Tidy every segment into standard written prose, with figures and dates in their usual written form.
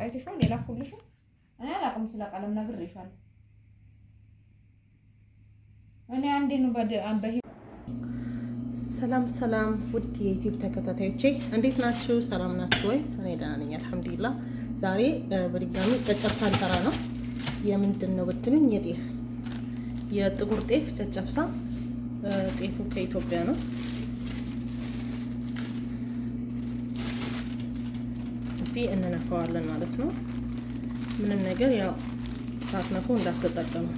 አይተሽው ሌላ ሁሉሽ እኔ አላውቅም ስለ ቀለም ነግሬሻለሁ። እኔ አንዴ ነው ሰላም ውድ የዩቲዩብ ተከታታዮቼ እንዴት ናችሁ? ሰላም ናችሁ ወይ? እኔ ደህና ነኝ አልሐምዱሊላህ። ዛሬ በድጋሚ ጨጨብሳ ልሰራ ነው። የምንድን ነው ብትሉኝ የጥቁር ጤፍ ጨጨብሳ። ጤፉ ከኢትዮጵያ ነው። እዚህ እንነፋዋለን ማለት ነው። ምንም ነገር ያው ሳትነፉ እንዳትጠቀሙ።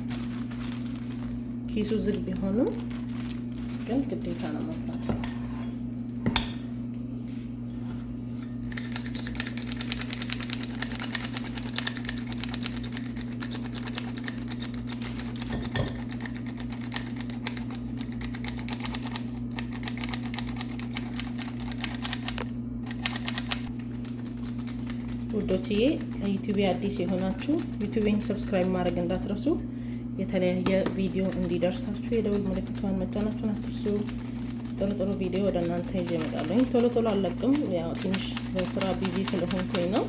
ኪሱ ዝግ ቢሆንም ግን ግዴታ ነው መፍታት። ውዶችዬ ዩቲዩብ አዲስ የሆናችሁ ዩቲዩብን ሰብስክራይብ ማድረግ እንዳትረሱ። የተለያየ ቪዲዮ እንዲደርሳችሁ የደወል ምልክቷን መጫናችሁን አትርሱ። ጥሩ ቪዲዮ ወደ እናንተ ይዤ እመጣለሁ። ቶሎ አለቅም፣ ያው ትንሽ በስራ ቢዚ ስለሆንኩኝ ነው።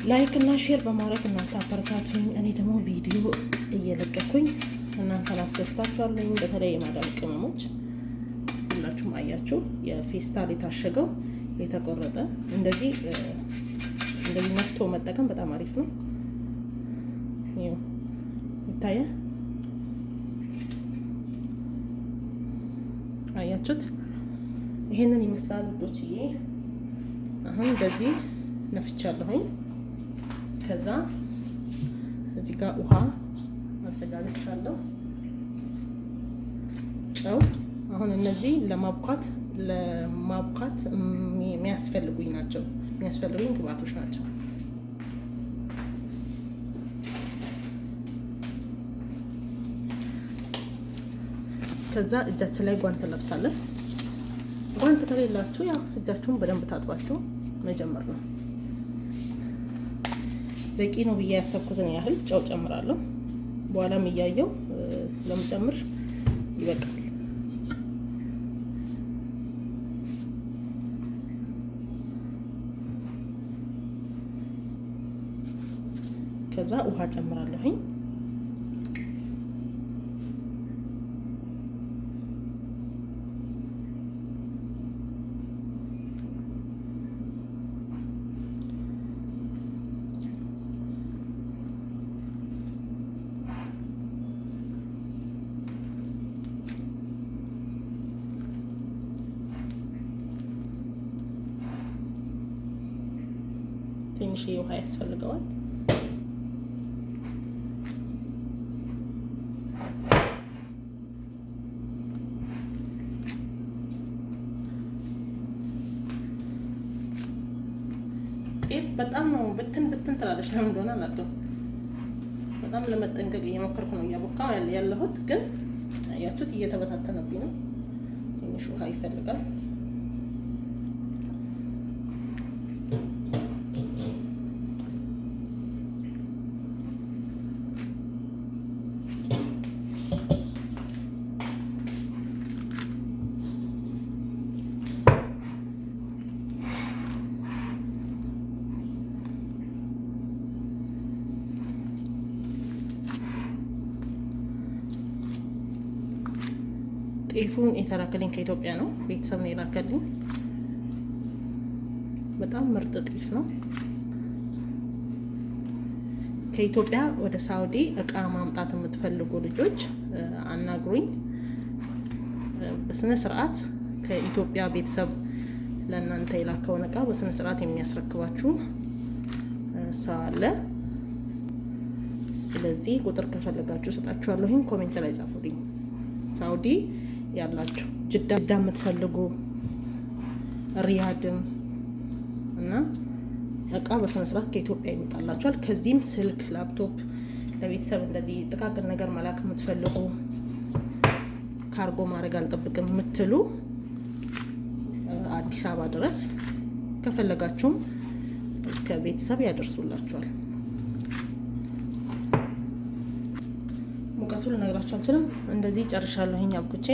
ላይክ እና ሼር በማድረግ እናንተ አበረታቱኝ። እኔ ደግሞ ቪዲዮ እየለቀኩኝ እናንተን አስደስታችኋለሁ። በተለይ የማዳም ቅመሞች ሁላችሁም አያችሁ፣ የፌስታል የታሸገው የተቆረጠ እንደዚህ ነፍቶ መጠቀም በጣም አሪፍ ነው። ይታያል፣ አያችሁት? ይሄንን ይመስላል ውዶችዬ። አሁን እንደዚህ ነፍቻለሁኝ። ከዛ እዚህ ጋር ውሃ አዘጋጅቻለሁ፣ ጨው። አሁን እነዚህ ለማብኳት የሚያስፈልጉኝ ግብአቶች ናቸው። ከዛ እጃችን ላይ ጓንት እንለብሳለን። ጓንት ከሌላችሁ ያው እጃችሁን በደንብ ታጥባችሁ መጀመር ነው። በቂ ነው ብዬ ያሰብኩትን ያህል ጨው ጨምራለሁ። በኋላም እያየው ስለምጨምር ይበቃል። ከዛ ውሃ ጨምራለሁኝ። ትንሽ ውሃ ያስፈልገዋል። ጤፍ በጣም ነው ብትን ትላለች። ለምን እንደሆነ አላውቅም። በጣም ለመጠንቀቅ እየሞከርኩ ነው እያቦካው ያለሁት፣ ግን አያችሁት እየተበታተነብኝ ነው። ትንሽ ውሃ ይፈልጋል። ጤፉን የተላከልኝ ከኢትዮጵያ ነው። ቤተሰብ ነው የላከልኝ። በጣም ምርጥ ጤፍ ነው። ከኢትዮጵያ ወደ ሳውዲ እቃ ማምጣት የምትፈልጉ ልጆች አናግሩኝ። በስነ ስርዓት ከኢትዮጵያ ቤተሰብ ለእናንተ የላከውን እቃ በስነ ስርዓት የሚያስረክባችሁ ሰው አለ። ስለዚህ ቁጥር ከፈለጋችሁ ሰጣችኋለሁኝ። ኮሜንት ላይ ጻፉልኝ። ሳውዲ ያላችሁ ጅዳ የምትፈልጉ ሪያድም እና እቃ በስነ ስርዓት ከኢትዮጵያ ይመጣላችኋል። ከዚህም ስልክ፣ ላፕቶፕ ለቤተሰብ እንደዚህ ጥቃቅን ነገር መላክ የምትፈልጉ ካርጎ ማድረግ አልጠብቅም የምትሉ አዲስ አበባ ድረስ ከፈለጋችሁም እስከ ቤተሰብ ያደርሱላችኋል። ሙቀቱ ልነግራችሁ አልችልም። እንደዚህ ጨርሻለሁኝ አብኩቼ።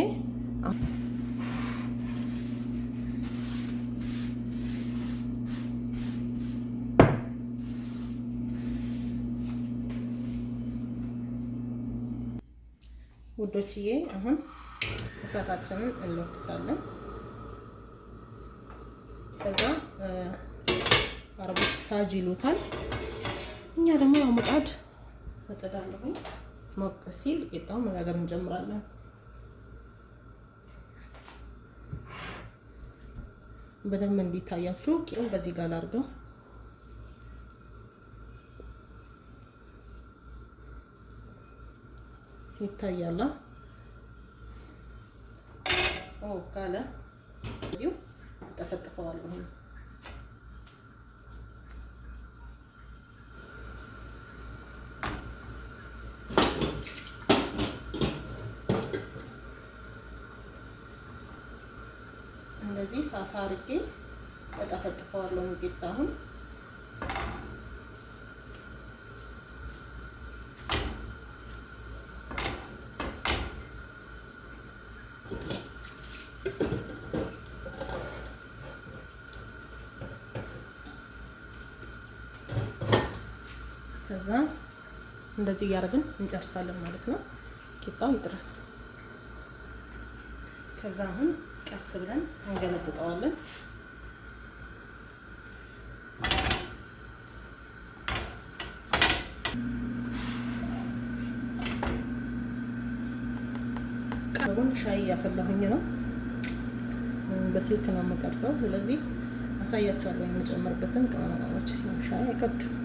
ውዶችዬ አሁን እሳታችንን እንለኩሳለን። ከዛ አረቦች ሳጅ ይሉታል፣ እኛ ደግሞ ያው ምጣድ መጥዳለሁ። ሞቅ ሲል ቂጣውን መጋገር እንጀምራለን። በደንብ እንዲታያችሁ ቂጣው በዚህ ጋር አድርገው ይታያል። ካለ እዚሁ ተፈጥፈዋለሁ። እንደዚህ ሳሳ አድርጌ ተጠፈጥፈዋለሁ ቂጣውን። ከዛ እንደዚህ እያደረግን እንጨርሳለን ማለት ነው። ቂጣው ይጥረስ። ከዛ አሁን ቀስ ብለን እንገለብጠዋለን። ቀሩን ሻይ እያፈላሁኝ ነው። በስልክ ነው የምቀርጸው። ስለዚህ አሳያችኋለሁ የምጨምርበትን ቅመሞች። ሻይ አይከብድም።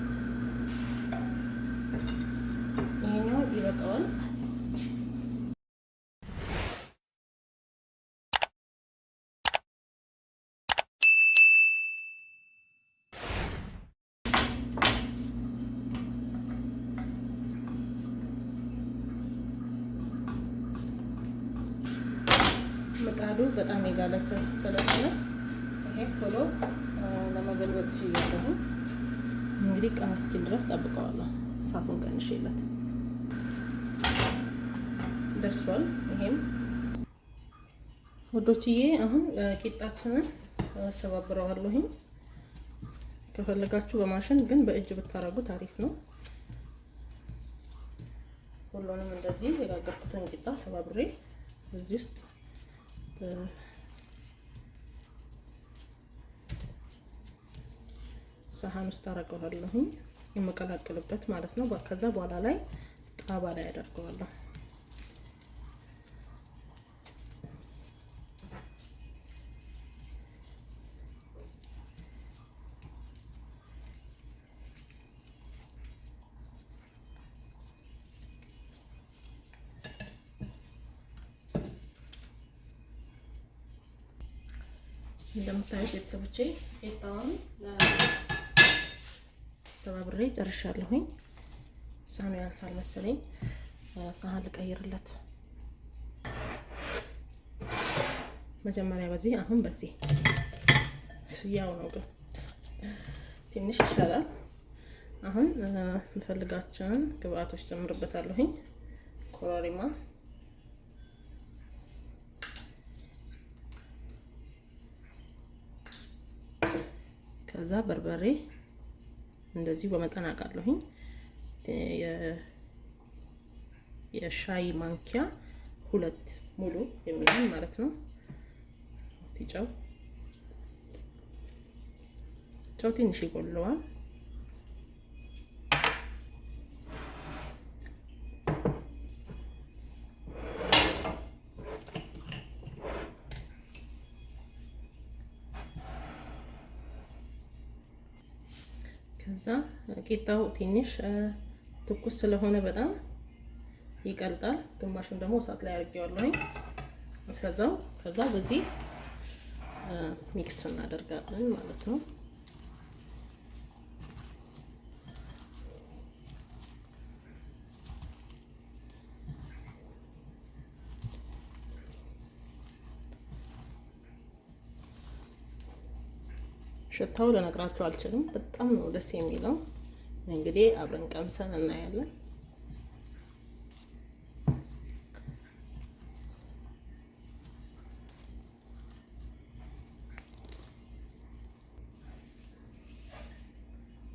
ይሄኛው ይበቃዋል። ምጣዱ በጣም የጋለ ስለሆነ ይሄ ቶሎ ለመገልበጥ ይችላል። እንግዲህ ቀን እስኪል ድረስ ጠብቀዋለሁ። እሳቱን ቀንሼለት ደርሷል። ይሄም ወዶችዬ አሁን ቂጣችንን ሰባብረዋለሁ። ከፈለጋችሁ በማሽን ግን በእጅ ብታረጉት አሪፍ ነው። ሁሉንም እንደዚህ የጋገርኩትን ቂጣ ሰባብሬ እዚህ ውስጥ ሳህን ውስጥ አደርገዋለሁ የምቀላቅልበት ማለት ነው። ከዛ በኋላ ላይ ጣባ ላይ አደርገዋለሁ። እንደምታዩት ቤተሰቦቼ ቂጣውን ሰባብሬ ጨርሻለሁኝ። ሳህኑ ያንሳል መሰለኝ። ሳህን ልቀይርለት። መጀመሪያ በዚህ አሁን በዚህ ያው ነው ግን ትንሽ ይሻላል። አሁን የምፈልጋቸውን ግብአቶች ጨምርበታለሁኝ። ኮረሪማ፣ ከዛ በርበሬ እንደዚህ በመጠን አውቃለሁኝ። የሻይ ማንኪያ 2 ሙሉ የሚሆን ማለት ነው። እስቲ ጨው ትንሽ ይጎለዋል። ከዛ ቂጣው ትንሽ ትኩስ ስለሆነ በጣም ይቀልጣል። ግማሹን ደግሞ እሳት ላይ አድርጌዋለሁ። ከዛ በዚህ ሚክስ እናደርጋለን ማለት ነው። ሽታው ለነግራችሁ አልችልም። በጣም ነው ደስ የሚለው። እንግዲህ አብረን ቀምሰን እናያለን።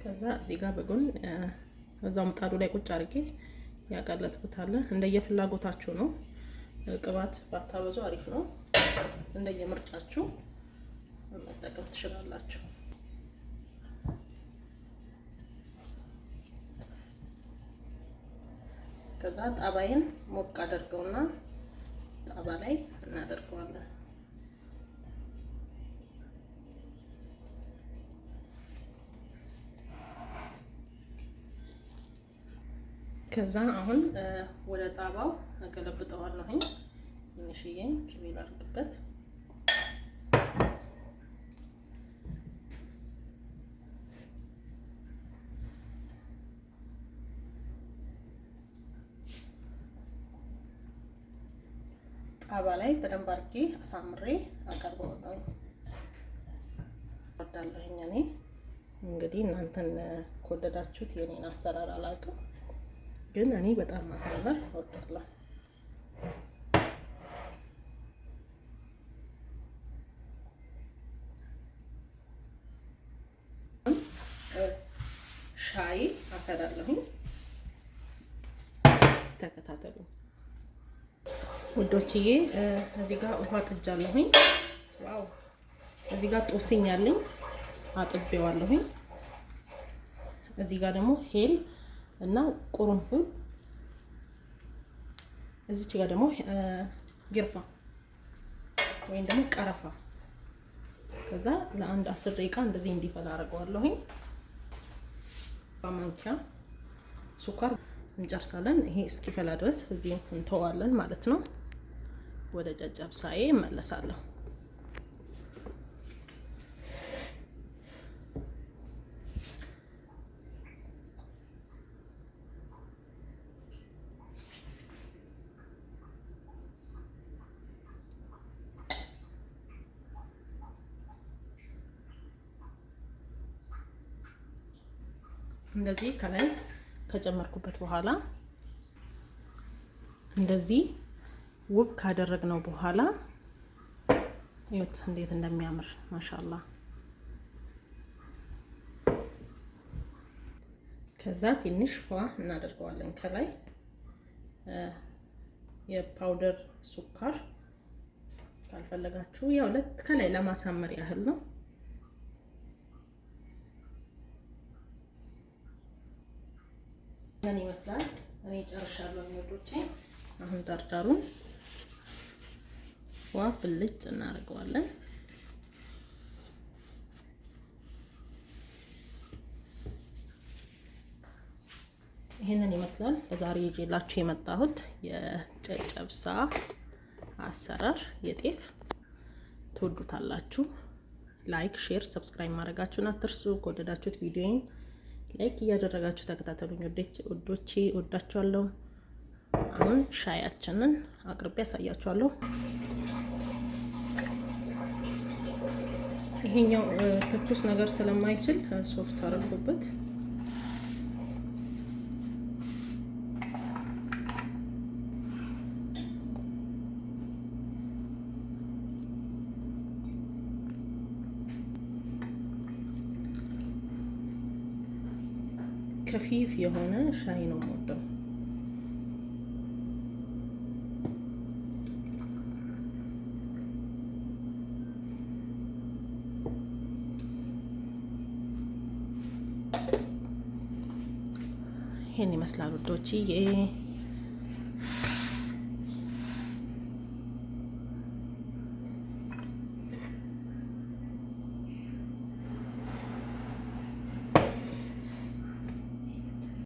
ከዛ እዚህ ጋር በጎን እዛው ምጣዱ ላይ ቁጭ አድርጌ ያቀለጥኩታል። እንደየፍላጎታችሁ ነው። ቅባት ባታበዙ አሪፍ ነው። እንደየምርጫችሁ መጠቀም ትችላላችሁ። ከዛ ጣባይን ሞቅ አድርገውና ጣባ ላይ እናደርገዋለን። ከዛ አሁን ወደ ጣባው አገለብጠዋለሁ። ትንሽዬ ቅቤ ላድርግበት። ጣባ ላይ በደንብ አድርጌ አሳምሬ አቀርበዋለሁ። ወዳለሁኝ እኔ እንግዲህ እናንተን ከወደዳችሁት የኔን አሰራር አላውቅም፣ ግን እኔ በጣም ማሳመር እወዳለሁ። ሻይ አፈላልሁኝ። ተከታተሉ ውዶችዬ። እዚህ ጋር ውሃ ጥጃለሁኝ። ዋው! እዚህ ጋር ጦስኝ አለኝ አጥቤዋለሁኝ። እዚህ ጋር ደግሞ ሄል እና ቁርንፉድ፣ እዚች ጋር ደግሞ ግርፋ ወይም ደግሞ ቀረፋ። ከዛ ለአንድ 10 ደቂቃ እንደዚህ እንዲፈላ አደርገዋለሁኝ። በማንኪያ ሱካር እንጨርሳለን። ይሄ እስኪፈላ ድረስ እዚህ እንተዋለን ማለት ነው። ወደ ጨጨብሳዬ እመለሳለሁ። እንደዚህ ከላይ ከጨመርኩበት በኋላ እንደዚህ ውብ ካደረግነው በኋላ እዩት እንዴት እንደሚያምር ማሻአላ። ከዛ ትንሽ ፏ እናደርገዋለን። ከላይ የፓውደር ሱካር ካልፈለጋችሁ ያው ከላይ ለማሳመር ያህል ነው። ምን ይመስላል? እኔ ጨርሻለሁ ወዶቼ። አሁን ዳርዳሩን ዋ ብልጭ እናደርገዋለን። ይሄንን ይመስላል ለዛሬ ይዤላችሁ የመጣሁት የጨጨብሳ አሰራር የጤፍ። ትወዱታላችሁ። ላይክ፣ ሼር፣ ሰብስክራይብ ማድረጋችሁን አትርሱ። ከወደዳችሁት ቪዲዮዬን ላይክ እያደረጋችሁ ተከታተሉኝ ውዶቼ፣ ወዳችኋለሁ። አሁን ሻያችንን አቅርቤ ያሳያችኋለሁ። ይሄኛው ትኩስ ነገር ስለማይችል ሶፍት አድርጎበት ከፊፍ የሆነ ሻይ ነው የምወደው። ይሄን ይመስላል ውዶቼ።